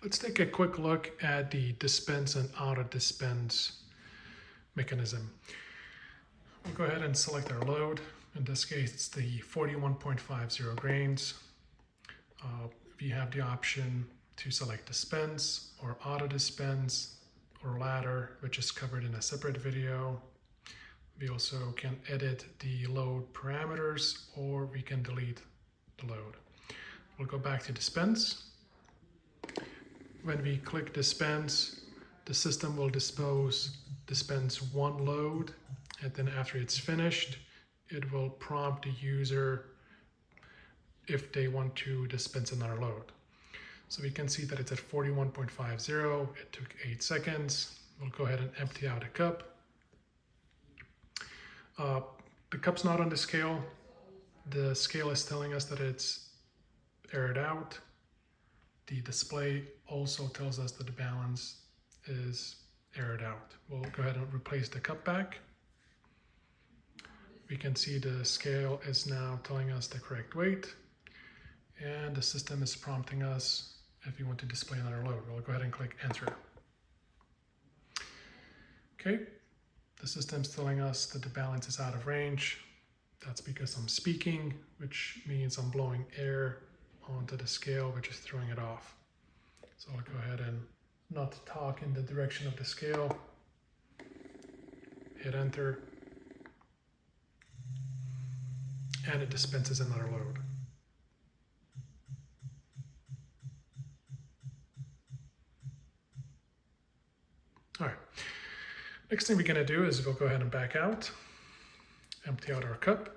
Let's take a quick look at the dispense and auto-dispense mechanism. We'll go ahead and select our load. In this case, it's the 41.50 grains. We have the option to select dispense or auto-dispense or ladder, which is covered in a separate video. We also can edit the load parameters, or we can delete the load. We'll go back to dispense. When we click dispense, the system will dispense one load, and then after it's finished, it will prompt the user if they want to dispense another load. So we can see that it's at 41.50. It took 8 seconds. We'll go ahead and empty out a cup. The cup's not on the scale. The scale is telling us that it's aired out. The display also tells us that the balance is aired out. We'll go ahead and replace the cup back. We can see the scale is now telling us the correct weight, and the system is prompting us if we want to display another load. We'll go ahead and click enter. Okay, the system's telling us that the balance is out of range. That's because I'm speaking, which means I'm blowing air onto the scale, which is throwing it off. So I'll go ahead and not talk in the direction of the scale. Hit enter. And it dispenses another load. All right. Next thing we're going to do is we'll go ahead and back out, empty out our cup.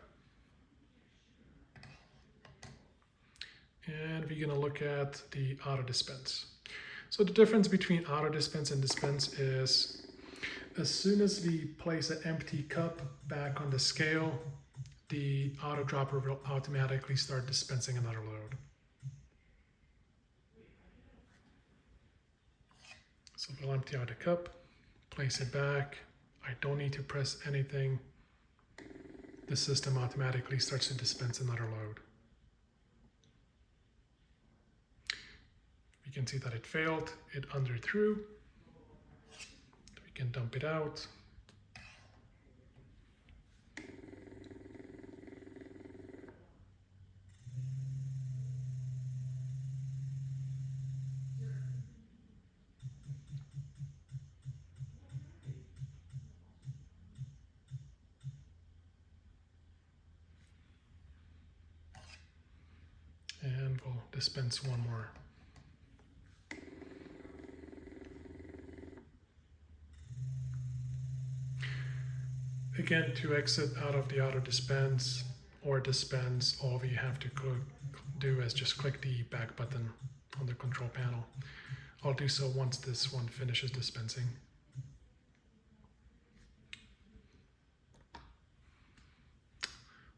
And we're going to look at the auto dispense. So the difference between auto dispense and dispense is as soon as we place an empty cup back on the scale, the AutoDropper will automatically start dispensing another load. So we'll empty out the cup, place it back. I don't need to press anything. The system automatically starts to dispense another load. We can see that it failed, it underthrew. We can dump it out. And we'll dispense one more. Again, to exit out of the auto dispense or dispense, all we have to do is just click the back button on the control panel. I'll do so once this one finishes dispensing.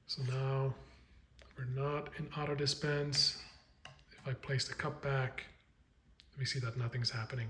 So now we're not in auto dispense. If I place the cup back, we see that nothing's happening.